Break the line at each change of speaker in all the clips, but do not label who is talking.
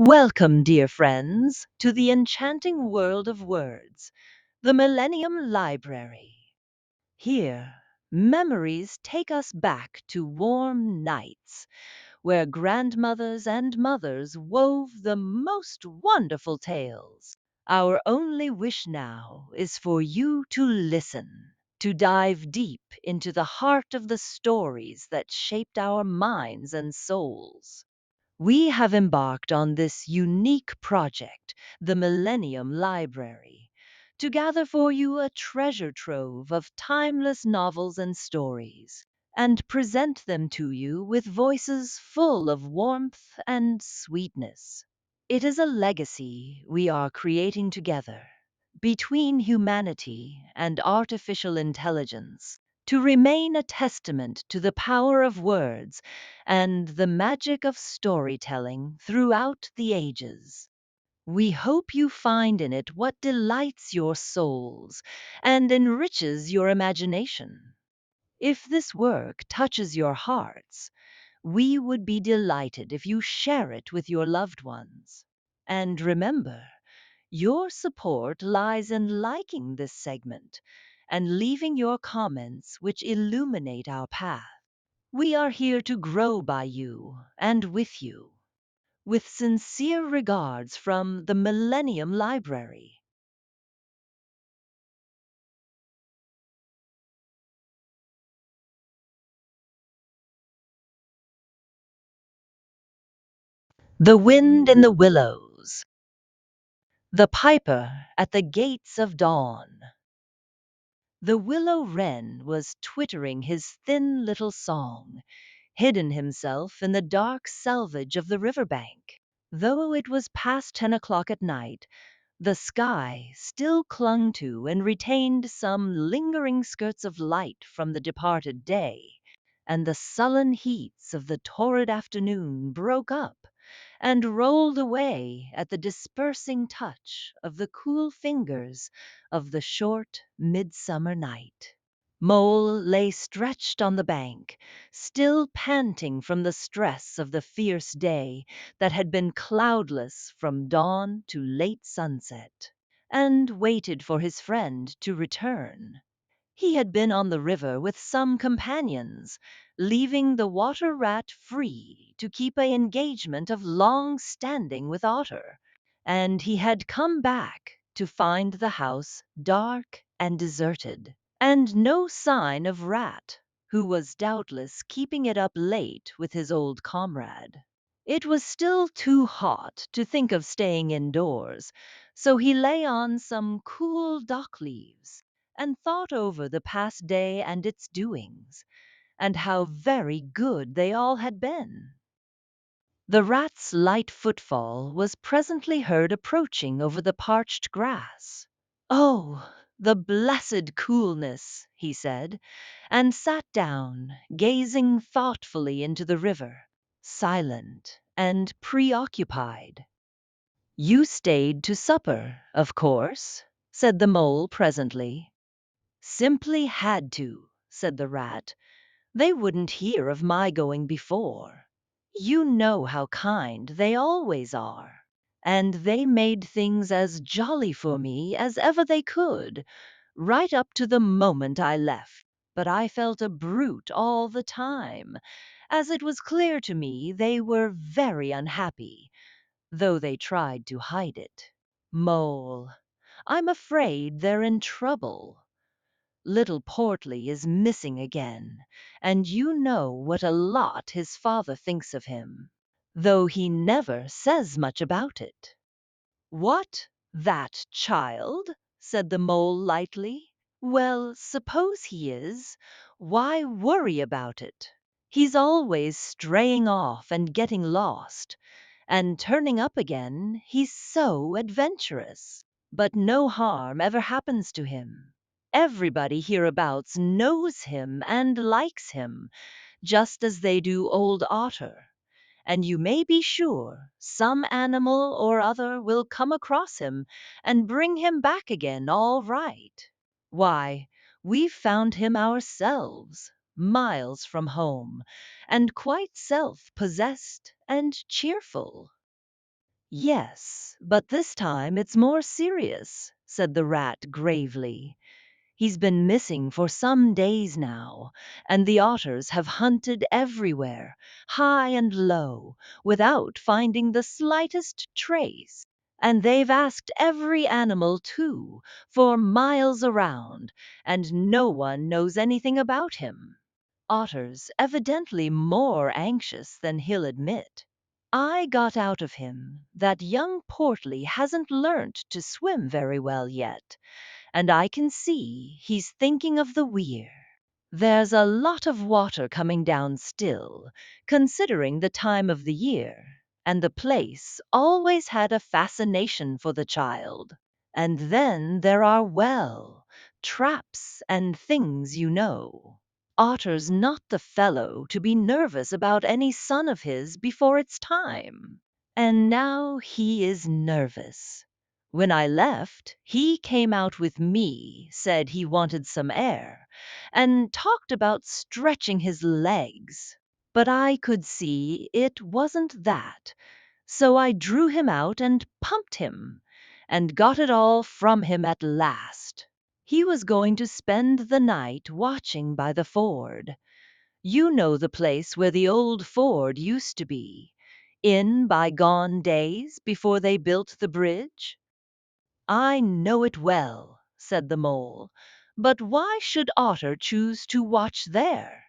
Welcome, dear friends, to the enchanting world of words, the Millennium Library. Here, memories take us back to warm nights where grandmothers and mothers wove the most wonderful tales. Our only wish now is for you to listen, to dive deep into the heart of the stories that shaped our minds and souls. We have embarked on this unique project, the Millennium Library, to gather for you a treasure trove of timeless novels and stories, and present them to you with voices full of warmth and sweetness. It is a legacy we are creating together between humanity and artificial intelligence to remain a testament to the power of words and the magic of storytelling throughout the ages. We hope you find in it what delights your souls and enriches your imagination. If this work touches your hearts, we would be delighted if you share it with your loved ones. And remember, your support lies in liking this segment and leaving your comments which illuminate our path. We are here to grow by you and with you. With sincere regards from the Millennium Library. The Wind in the Willows. The Piper at the Gates of Dawn. The willow wren was twittering his thin little song, hidden himself in the dark selvage of the river bank. Though it was past 10 o'clock at night, the sky still clung to and retained some lingering skirts of light from the departed day, and the sullen heats of the torrid afternoon broke up and rolled away at the dispersing touch of the cool fingers of the short midsummer night. Mole lay stretched on the bank, still panting from the stress of the fierce day that had been cloudless from dawn to late sunset, and waited for his friend to return. He had been on the river with some companions, leaving the water rat free to keep a engagement of long standing with Otter, and he had come back to find the house dark and deserted, and no sign of Rat, who was doubtless keeping it up late with his old comrade. It was still too hot to think of staying indoors, so he lay on some cool dock leaves and thought over the past day and its doings, and how very good they all had been. The rat's light footfall was presently heard approaching over the parched grass. Oh, the blessed coolness, he said, and sat down, gazing thoughtfully into the river, silent and preoccupied. You stayed to supper, of course, said the mole presently. Simply had to, said the rat. They wouldn't hear of my going before. You know how kind they always are. And they made things as jolly for me as ever they could, right up to the moment I left. But I felt a brute all the time, as it was clear to me they were very unhappy, though they tried to hide it. Mole, I'm afraid they're in trouble. Little Portly is missing again, and you know what a lot his father thinks of him, though he never says much about it. What? That child? Said the mole lightly. Well, suppose he is. Why worry about it? He's always straying off and getting lost, and turning up again. He's so adventurous. But no harm ever happens to him. Everybody hereabouts knows him and likes him, just as they do old Otter, and you may be sure some animal or other will come across him and bring him back again all right. Why, we've found him ourselves, miles from home, and quite self-possessed and cheerful. Yes, but this time it's more serious, said the rat gravely. He's been missing for some days now, and the otters have hunted everywhere, high and low, without finding the slightest trace. And they've asked every animal, too, for miles around, and no one knows anything about him. Otter's evidently more anxious than he'll admit. I got out of him that young Portly hasn't learnt to swim very well yet, and I can see he's thinking of the weir. There's a lot of water coming down still, considering the time of the year, and the place always had a fascination for the child. And then there are, well, traps and things, you know. Otter's not the fellow to be nervous about any son of his before it's time. And now he is nervous. When I left, he came out with me, said he wanted some air, and talked about stretching his legs. But I could see it wasn't that, so I drew him out and pumped him, and got it all from him at last. He was going to spend the night watching by the ford. You know the place where the old ford used to be, in bygone days before they built the bridge? I know it well, said the mole, but why should Otter choose to watch there?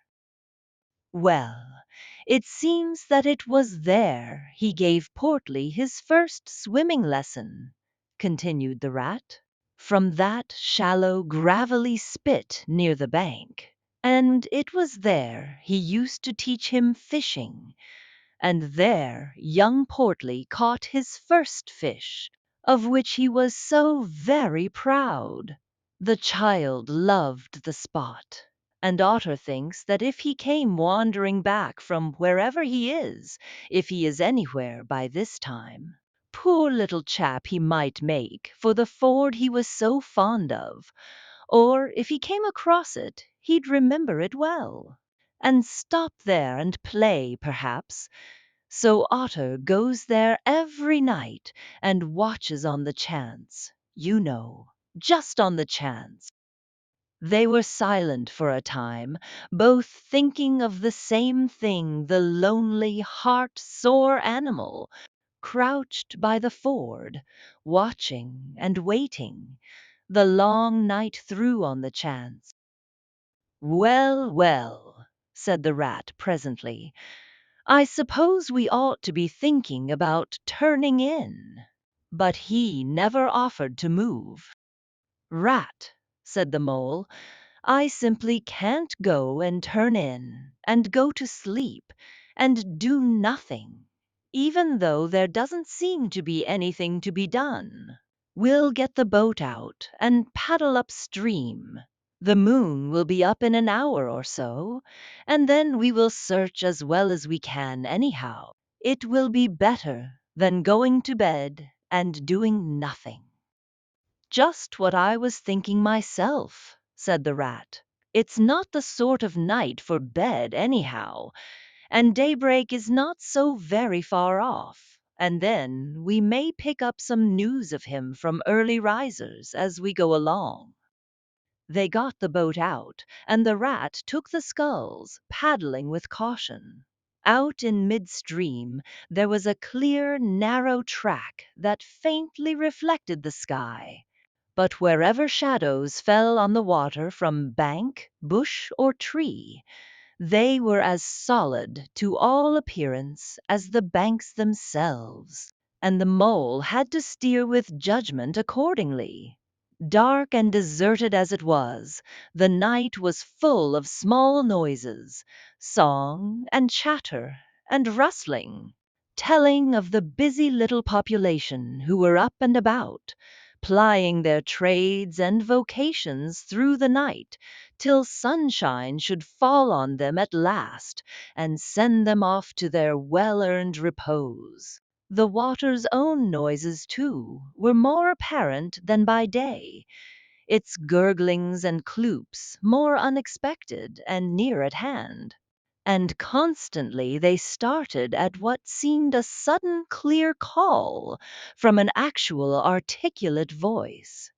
Well, it seems that it was there he gave Portly his first swimming lesson, continued the rat, from that shallow, gravelly spit near the bank. And it was there he used to teach him fishing, and there young Portly caught his first fish, of which he was so very proud. The child loved the spot, and Otter thinks that if he came wandering back from wherever he is, if he is anywhere by this time, poor little chap he might make for the ford he was so fond of, or if he came across it, he'd remember it well, and stop there and play, perhaps. So Otter goes there every night and watches on the chance, you know, just on the chance. They were silent for a time, both thinking of the same thing, the lonely, heart-sore animal, crouched by the ford, watching and waiting, the long night through on the chance. "Well, well," said the rat presently, "I suppose we ought to be thinking about turning in." But he never offered to move. "Rat," said the mole, "I simply can't go and turn in, and go to sleep, and do nothing, even though there doesn't seem to be anything to be done. We'll get the boat out and paddle upstream. The moon will be up in an hour or so, and then we will search as well as we can anyhow. It will be better than going to bed and doing nothing." "Just what I was thinking myself," said the rat. "It's not the sort of night for bed, anyhow, and daybreak is not so very far off, and then we may pick up some news of him from early risers as we go along." They got the boat out, and the rat took the sculls, paddling with caution. Out in midstream there was a clear, narrow track that faintly reflected the sky, but wherever shadows fell on the water from bank, bush, or tree, they were as solid to all appearance as the banks themselves, and the mole had to steer with judgment accordingly. Dark and deserted as it was, the night was full of small noises, song and chatter and rustling, telling of the busy little population who were up and about, plying their trades and vocations through the night, till sunshine should fall on them at last and send them off to their well-earned repose. The water's own noises, too, were more apparent than by day, its gurglings and cloops more unexpected and near at hand. and constantly they started at what seemed a sudden clear call from an actual articulate voice.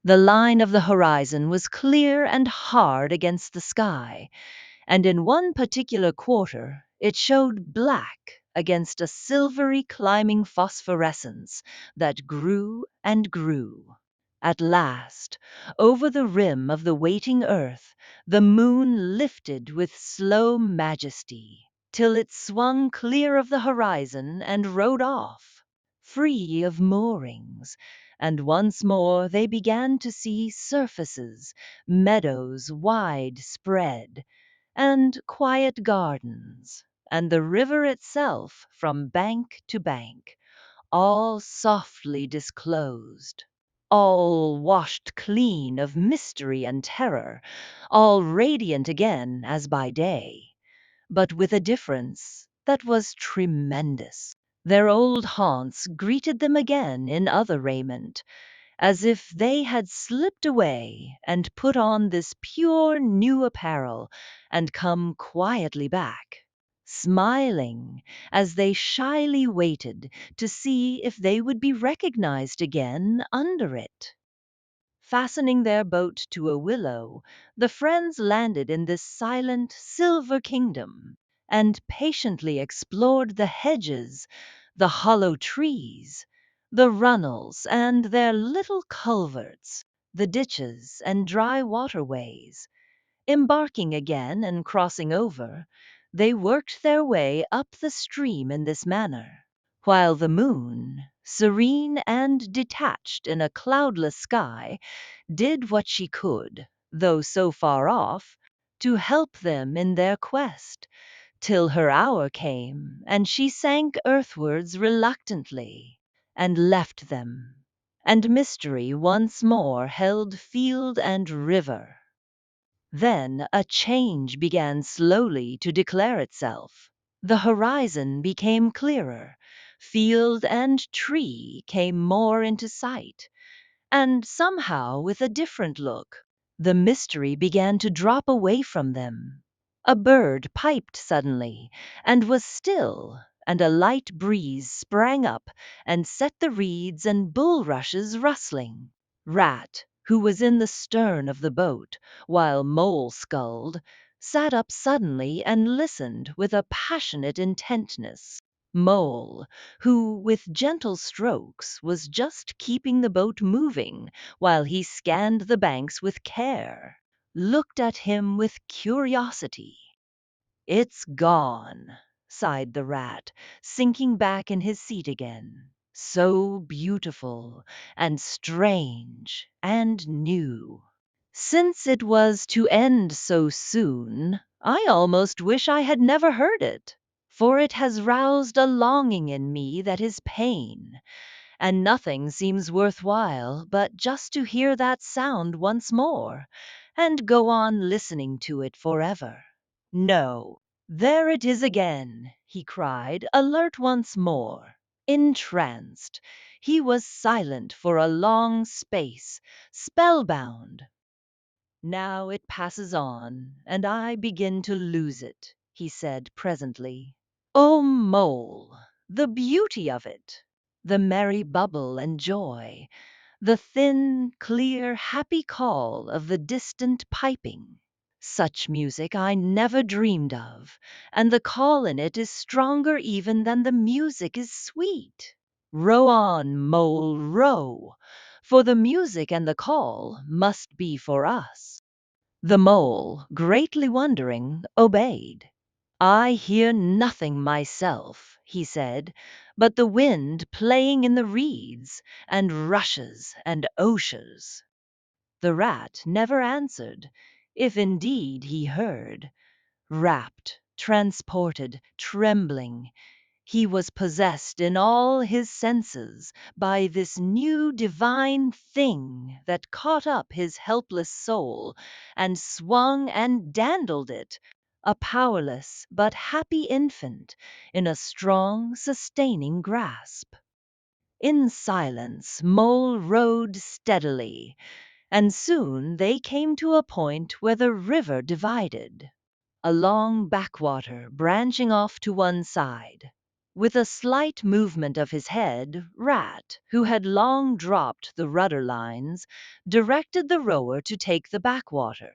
The line of the horizon was clear and hard against the sky, and in one particular quarter it showed black against a silvery climbing phosphorescence that grew and grew. At last, over the rim of the waiting earth, the moon lifted with slow majesty, till it swung clear of the horizon and rode off, free of moorings, and once more they began to see surfaces, meadows wide spread, and quiet gardens, and the river itself from bank to bank, all softly disclosed, all washed clean of mystery and terror, all radiant again as by day, but with a difference that was tremendous. Their old haunts greeted them again in other raiment, as if they had slipped away and put on this pure new apparel and come quietly back, smiling as they shyly waited to see if they would be recognized again under it. Fastening their boat to a willow, the friends landed in this silent silver kingdom and patiently explored the hedges, the hollow trees, the runnels and their little culverts, the ditches and dry waterways. Embarking again and crossing over, they worked their way up the stream in this manner, while the moon, serene and detached in a cloudless sky, did what she could, though so far off, to help them in their quest, till her hour came and she sank earthwards reluctantly and left them, and mystery once more held field and river. Then a change began slowly to declare itself. The horizon became clearer, field and tree came more into sight, and somehow with a different look. The mystery began to drop away from them. A bird piped suddenly and was still, and a light breeze sprang up and set the reeds and bulrushes rustling. Rat, who was in the stern of the boat, while Mole sculled, sat up suddenly and listened with a passionate intentness. Mole, who with gentle strokes was just keeping the boat moving while he scanned the banks with care, looked at him with curiosity. "It's gone," sighed the rat, sinking back in his seat again. "So beautiful and strange and new. Since it was to end so soon, I almost wish I had never heard it, for it has roused a longing in me that is pain, and nothing seems worth while but just to hear that sound once more, and go on listening to it forever. No, there it is again," he cried, alert once more. Entranced, he was silent for a long space, spellbound. "Now it passes on, and I begin to lose it," he said presently. "O Mole, the beauty of it! The merry bubble and joy, the thin, clear, happy call of the distant piping. Such music I never dreamed of, and the call in it is stronger even than the music is sweet. Row on, Mole, row, for the music and the call must be for us." The Mole, greatly wondering, obeyed. "I hear nothing myself," he said, "but the wind playing in the reeds, and rushes and oceans." The rat never answered, if indeed he heard. Rapt, transported, trembling, he was possessed in all his senses by this new divine thing that caught up his helpless soul and swung and dandled it, a powerless but happy infant, in a strong, sustaining grasp. In silence, Mole rowed steadily, and soon they came to a point where the river divided. a long backwater branching off to one side. With a slight movement of his head, Rat, who had long dropped the rudder lines, directed the rower to take the backwater.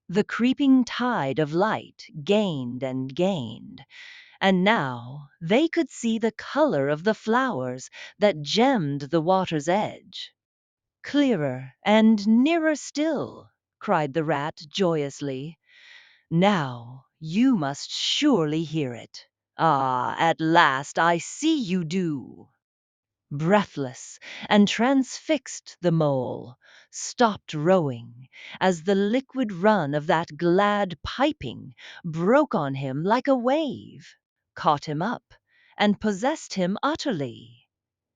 The creeping tide of light gained and gained, and now they could see the color of the flowers that gemmed the water's edge. "Clearer and nearer still!" cried the Rat joyously. "Now you must surely hear it. Ah, at last I see you do!" Breathless and transfixed, the Mole stopped rowing as the liquid run of that glad piping broke on him like a wave, caught him up, and possessed him utterly.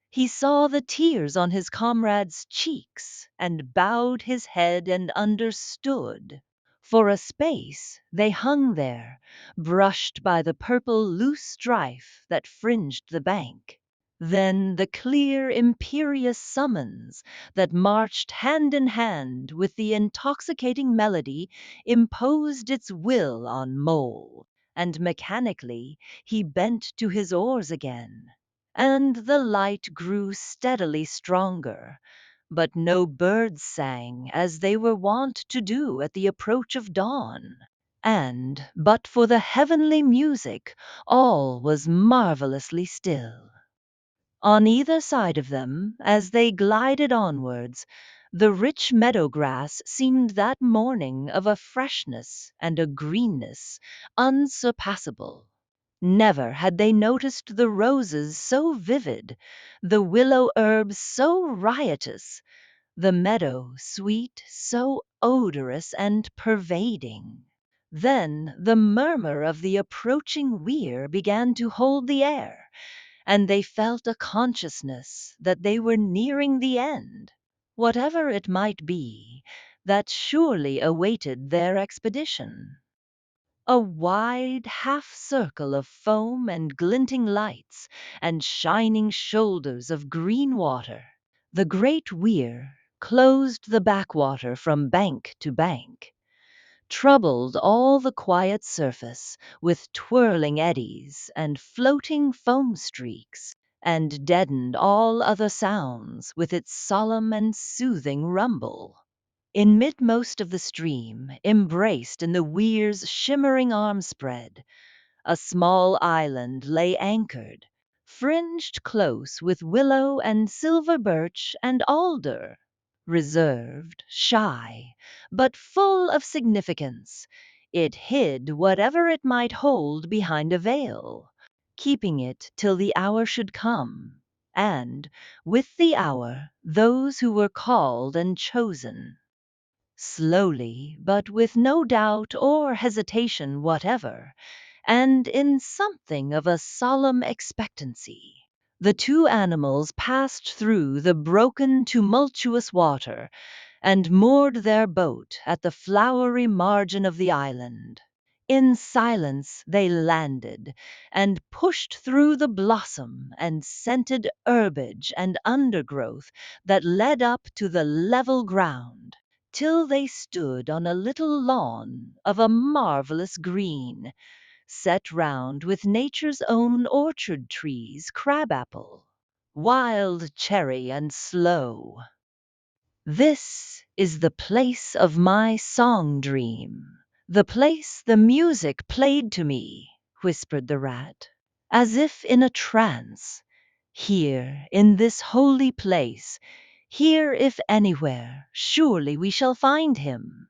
He saw the tears on his comrade's cheeks, and bowed his head and understood. For a space they hung there, brushed by the purple loose strife that fringed the bank. Then the clear, imperious summons that marched hand in hand with the intoxicating melody imposed its will on Mole, and mechanically he bent to his oars again. And the light grew steadily stronger, but no birds sang as they were wont to do at the approach of dawn. And, but for the heavenly music, all was marvelously still. On either side of them, as they glided onwards, the rich meadow grass seemed that morning of a freshness and a greenness unsurpassable. Never had they noticed the roses so vivid, the willow herbs so riotous, the meadow sweet so odorous and pervading. Then the murmur of the approaching weir began to hold the air, and they felt a consciousness that they were nearing the end, whatever it might be, that surely awaited their expedition. A wide half circle of foam and glinting lights, and shining shoulders of green water. The great weir closed the backwater from bank to bank, troubled all the quiet surface with twirling eddies and floating foam streaks, and deadened all other sounds with its solemn and soothing rumble. In midmost of the stream, embraced in the weir's shimmering arm-spread, a small island lay anchored, fringed close with willow and silver birch and alder. Reserved, shy, but full of significance, it hid whatever it might hold behind a veil, keeping it till the hour should come, and, with the hour, those who were called and chosen. Slowly, but with no doubt or hesitation whatever, and in something of a solemn expectancy, the two animals passed through the broken, tumultuous water, and moored their boat at the flowery margin of the island. In silence they landed, and pushed through the blossom and scented herbage and undergrowth that led up to the level ground, till they stood on a little lawn of a marvelous green, set round with nature's own orchard trees, crabapple, wild cherry, and sloe. "This is the place of my song dream, the place the music played to me," whispered the Rat, as if in a trance. "Here, in this holy place, here if anywhere, surely we shall find him."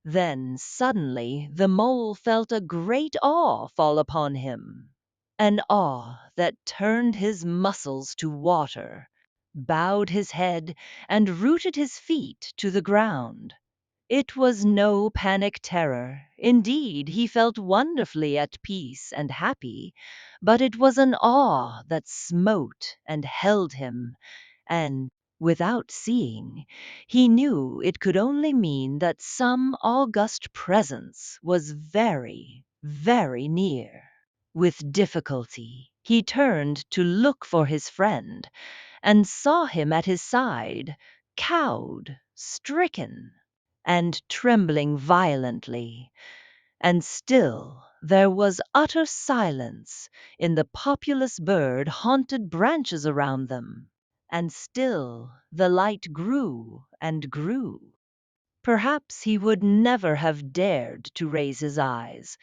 Then suddenly the Mole felt a great awe fall upon him, an awe that turned his muscles to water, bowed his head, and rooted his feet to the ground. It was no panic terror, indeed he felt wonderfully at peace and happy, but it was an awe that smote and held him, and, without seeing, he knew it could only mean that some august presence was very, very near. With difficulty he turned to look for his friend, and saw him at his side, cowed, stricken, and trembling violently, And still there was utter silence in the populous bird haunted branches around them. And still the light grew and grew. Perhaps he would never have dared to raise his eyes,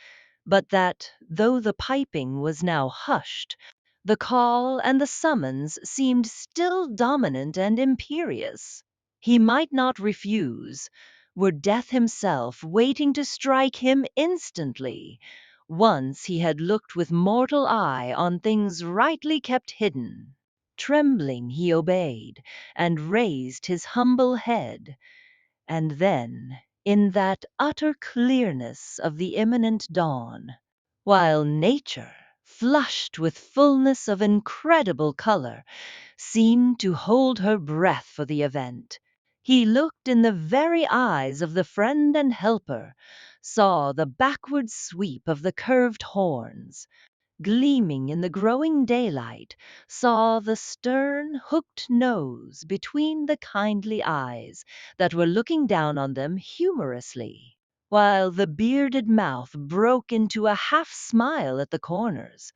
but that, though the piping was now hushed, the call and the summons seemed still dominant and imperious. He might not refuse, were Death himself waiting to strike him instantly. Once he had looked with mortal eye on things rightly kept hidden. Trembling he obeyed, and raised his humble head. And then, in that utter clearness of the imminent dawn, while nature, flushed with fullness of incredible color, seemed to hold her breath for the event, he looked in the very eyes of the friend and helper, saw the backward sweep of the curved horns, gleaming in the growing daylight, saw the stern, hooked nose between the kindly eyes that were looking down on them humorously, while the bearded mouth broke into a half smile at the corners,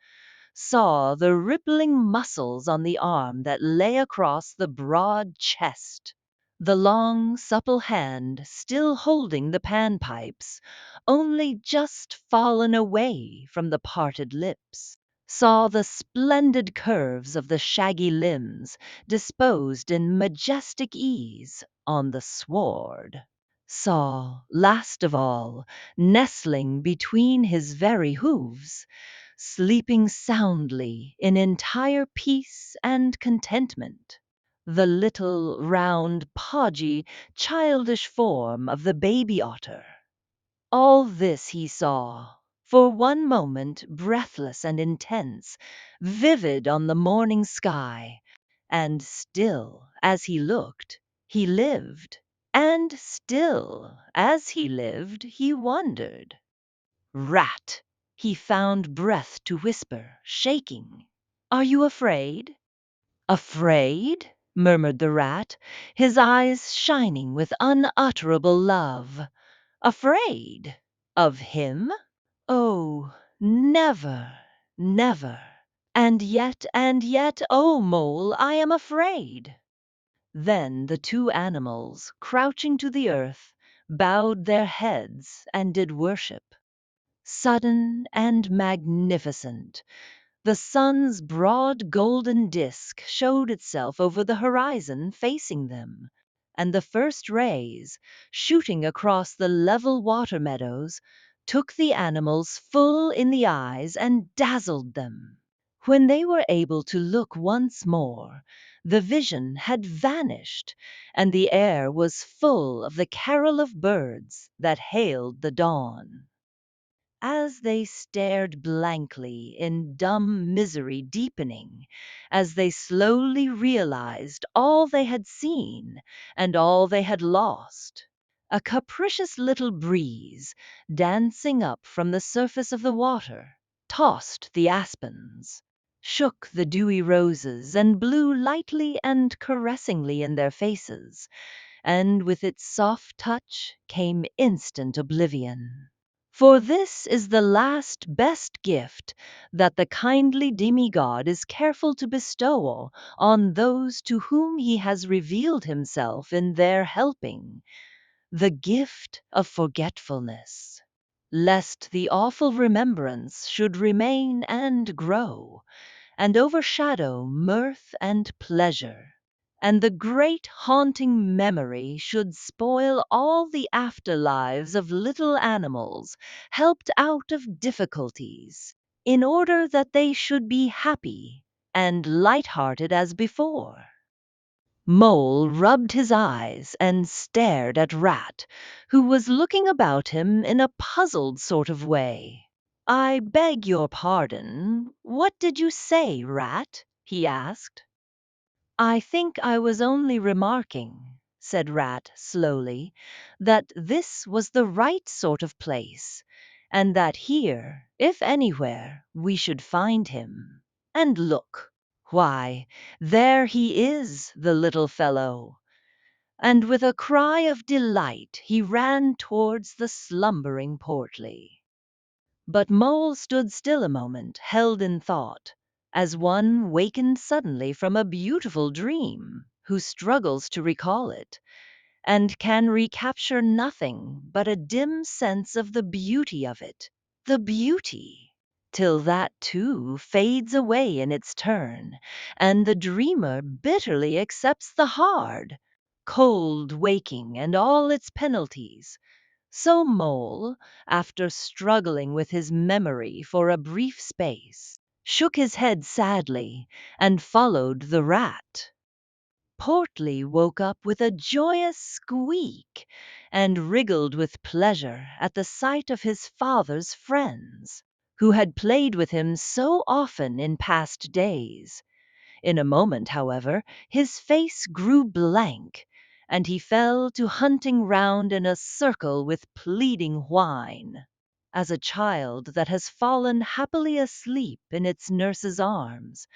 saw the rippling muscles on the arm that lay across the broad chest, the long, supple hand still holding the panpipes, only just fallen away from the parted lips, saw the splendid curves of the shaggy limbs disposed in majestic ease on the sward, saw, last of all, nestling between his very hooves, sleeping soundly in entire peace and contentment, the little, round, podgy, childish form of the baby otter. All this he saw, for one moment breathless and intense, vivid on the morning sky, and still, as he looked, he lived, and still, as he lived, he wondered. Rat! He found breath to whisper, shaking. Are you afraid? Afraid? Murmured the rat, his eyes shining with unutterable love. Afraid? Of him? Oh, never, never. And yet, oh, Mole, I am afraid. Then the two animals, crouching to the earth, bowed their heads and did worship. Sudden and magnificent, the sun's broad golden disk showed itself over the horizon facing them, and the first rays, shooting across the level water meadows, took the animals full in the eyes and dazzled them. When they were able to look once more, the vision had vanished, and the air was full of the carol of birds that hailed the dawn. As they stared blankly in dumb misery deepening, as they slowly realized all they had seen and all they had lost, a capricious little breeze, dancing up from the surface of the water, tossed the aspens, shook the dewy roses, and blew lightly and caressingly in their faces, and with its soft touch came instant oblivion. For this is the last best gift that the kindly demigod is careful to bestow on those to whom he has revealed himself in their helping, the gift of forgetfulness, lest the awful remembrance should remain and grow, and overshadow mirth and pleasure, and the great haunting memory should spoil all the afterlives of little animals helped out of difficulties, in order that they should be happy and light-hearted as before. Mole rubbed his eyes and stared at Rat, who was looking about him in a puzzled sort of way. "I beg your pardon, what did you say, Rat?" he asked. "I think I was only remarking," said Rat slowly, "that this was the right sort of place, and that here, if anywhere, we should find him. And look! Why, there he is, the little fellow!" And with a cry of delight he ran towards the slumbering Portly. But Mole stood still a moment, held in thought, as one wakened suddenly from a beautiful dream, who struggles to recall it, and can recapture nothing but a dim sense of the beauty of it. The beauty! Till that too fades away in its turn, and the dreamer bitterly accepts the hard, cold waking and all its penalties. So Mole, after struggling with his memory for a brief space, shook his head sadly and followed the rat. Portly woke up with a joyous squeak and wriggled with pleasure at the sight of his father's friends, who had played with him so often in past days. In a moment, however, his face grew blank, and he fell to hunting round in a circle with pleading whine, as a child that has fallen happily asleep in its nurse's arms,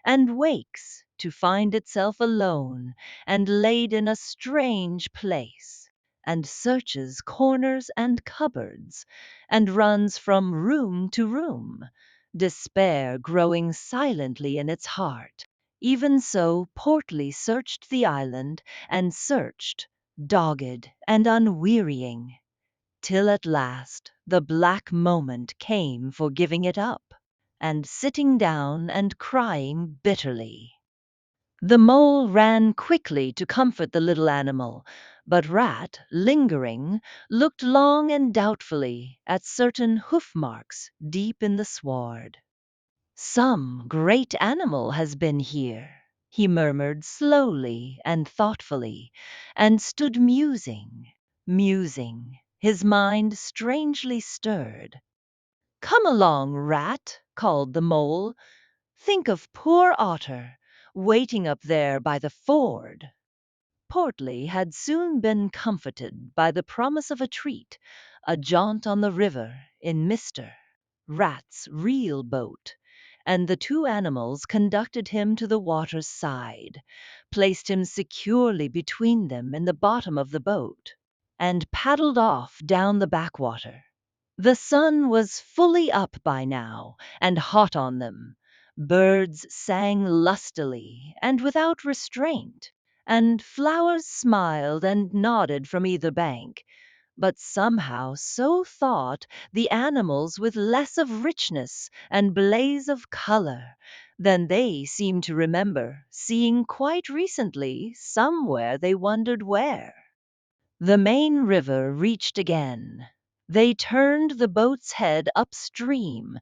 and wakes to find itself alone and laid in a strange place, and searches corners and cupboards, and runs from room to room, despair growing silently in its heart. Even so Portly searched the island, and searched, dogged and unwearying, till at last the black moment came for giving it up, and sitting down and crying bitterly. The Mole ran quickly to comfort the little animal, but Rat, lingering, looked long and doubtfully at certain hoof marks deep in the sward. "Some great animal has been here," he murmured slowly and thoughtfully, and stood musing, his mind strangely stirred. "Come along, Rat," called the Mole. "Think of poor Otter, waiting up there by the ford." Portly had soon been comforted by the promise of a treat, a jaunt on the river in Mr. Rat's real boat, and the two animals conducted him to the water's side, placed him securely between them in the bottom of the boat, and paddled off down the backwater. The sun was fully up by now, and hot on them. Birds sang lustily and without restraint, and flowers smiled and nodded from either bank, but somehow so thought the animals with less of richness and blaze of color than they seemed to remember seeing quite recently somewhere they wondered where. The main river reached again. They turned the boat's head upstream,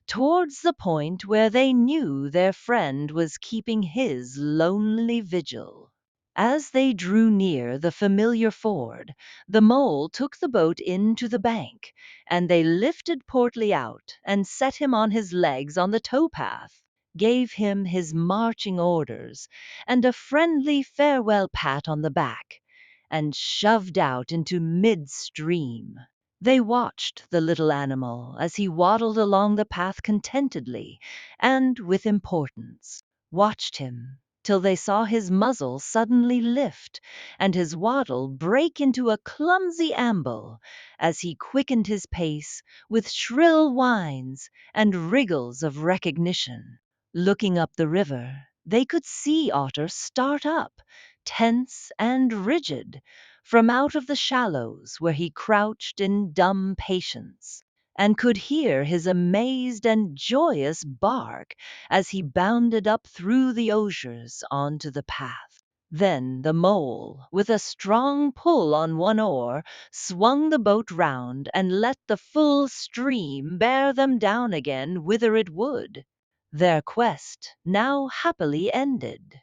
towards the point where they knew their friend was keeping his lonely vigil. As they drew near the familiar ford, the Mole took the boat in to the bank, and they lifted Portly out and set him on his legs on the towpath, gave him his marching orders and a friendly farewell pat on the back, and shoved out into mid-stream. They watched the little animal as he waddled along the path contentedly and with importance, watched him till they saw his muzzle suddenly lift and his waddle break into a clumsy amble as he quickened his pace with shrill whines and wriggles of recognition. Looking up the river, they could see Otter start up, tense and rigid, from out of the shallows where he crouched in dumb patience, and could hear his amazed and joyous bark as he bounded up through the osiers onto the path. Then the Mole, with a strong pull on one oar, swung the boat round and let the full stream bear them down again whither it would, their quest now happily ended.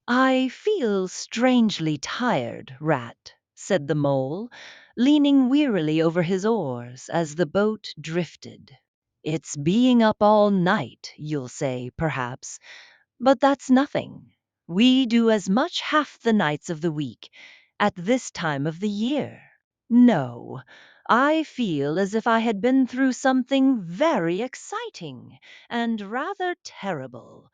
"I feel strangely tired, Rat," said the Mole, leaning wearily over his oars as the boat drifted. "It's being up all night, you'll say, perhaps, but that's nothing. We do as much half the nights of the week at this time of the year. No, I feel as if I had been through something very exciting and rather terrible,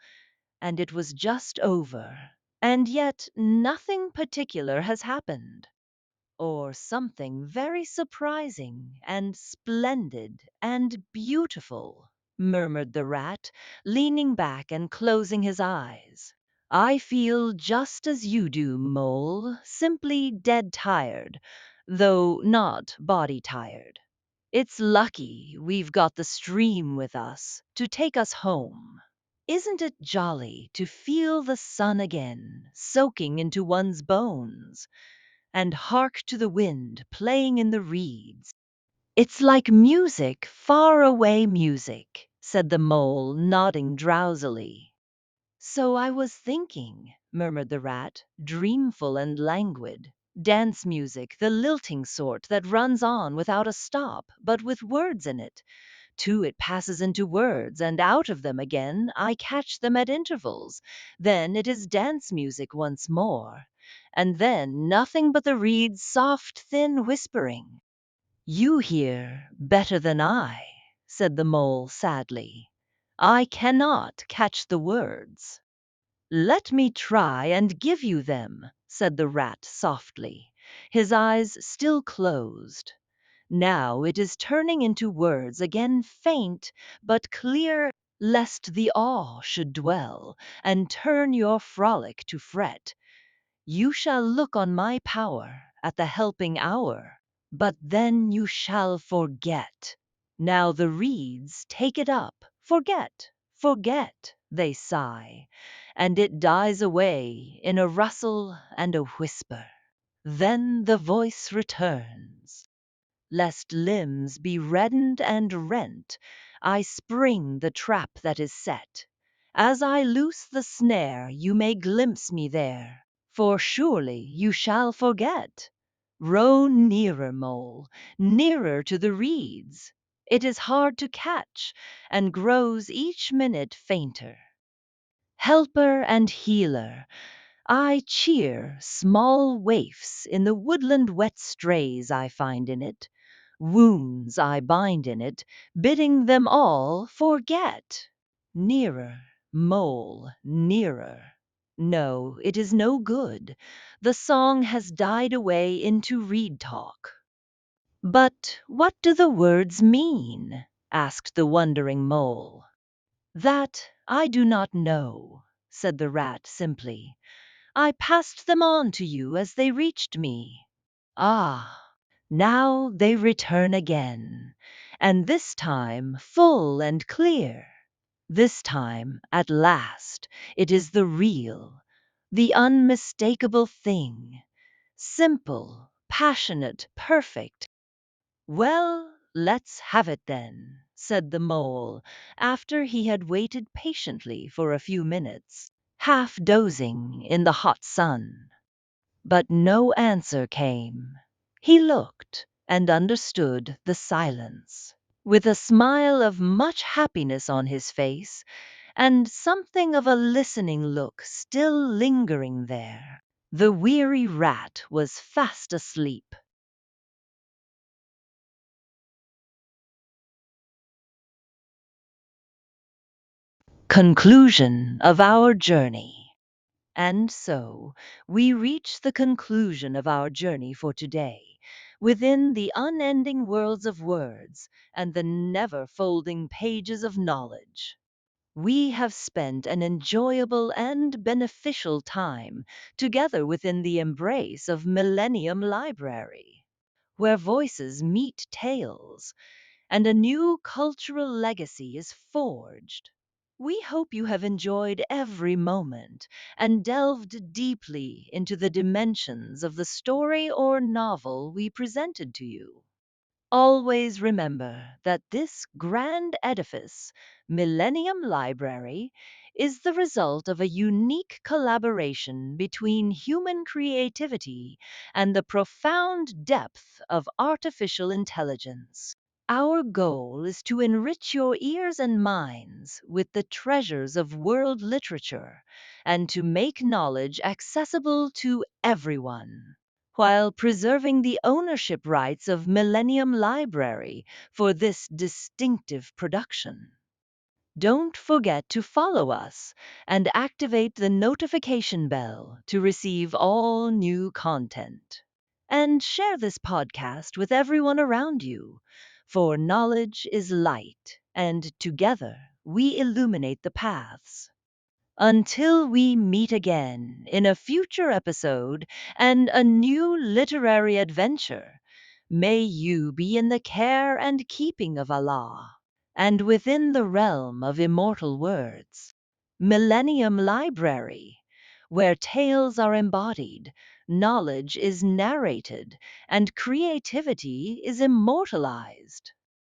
and it was just over, and yet nothing particular has happened." or something very surprising and splendid and beautiful, murmured the rat, leaning back and closing his eyes. I feel just as you do, Mole, simply dead tired, though not body tired. It's lucky we've got the stream with us to take us home. Isn't it jolly to feel the sun again soaking into one's bones, and hark to the wind playing in the reeds? It's like music, far away music, said the mole, nodding drowsily. So I was thinking, murmured the rat, dreamful and languid. Dance music, the lilting sort that runs on without a stop, but with words in it. Too, it passes into words, and out of them again I catch them at intervals. Then it is dance music once more. And then nothing but the reed's soft, thin whispering. You hear better than I, said the mole sadly. I cannot catch the words. Let me try and give you them, said the rat softly, his eyes still closed. Now it is turning into words again, faint but clear, lest the awe should dwell and turn your frolic to fret. You shall look on my power at the helping hour, but then you shall forget. Now the reeds take it up, forget, forget, they sigh, and it dies away in a rustle and a whisper. Then the voice returns. Lest limbs be reddened and rent, I spring the trap that is set. As I loose the snare, you may glimpse me there, for surely you shall forget. Row nearer, mole, nearer to the reeds. It is hard to catch, and grows each minute fainter. Helper and healer, I cheer small waifs in the woodland wet strays I find in it. Wounds I bind in it, bidding them all forget. Nearer, mole, nearer. No, it is no good. The song has died away into reed talk. But what do the words mean? Asked the wondering mole. That I do not know, said the rat simply. I passed them on to you as they reached me. Ah, now they return again, and this time full and clear. This time, at last, it is the real, the unmistakable thing. Simple, passionate, perfect. Well, let's have it then, said the mole, after he had waited patiently for a few minutes, half dozing in the hot sun. But no answer came. He looked and understood the silence. With a smile of much happiness on his face, and something of a listening look still lingering there, the weary rat was fast asleep. Conclusion of our journey. And so we reach the conclusion of our journey for today, within the unending worlds of words and the never folding pages of knowledge. We have spent an enjoyable and beneficial time together within the embrace of Millennium Library, where voices meet tales and a new cultural legacy is forged. We hope you have enjoyed every moment and delved deeply into the dimensions of the story or novel we presented to you. Always remember that this grand edifice, Millennium Library, is the result of a unique collaboration between human creativity and the profound depth of artificial intelligence. Our goal is to enrich your ears and minds with the treasures of world literature and to make knowledge accessible to everyone, while preserving the ownership rights of Millennium Library for this distinctive production. Don't forget to follow us and activate the notification bell to receive all new content. And share this podcast with everyone around you, for knowledge is light, and together we illuminate the paths. Until we meet again in a future episode and a new literary adventure, may you be in the care and keeping of Allah, and within the realm of immortal words. Millennium Library, where tales are embodied, knowledge is narrated, and creativity is immortalized.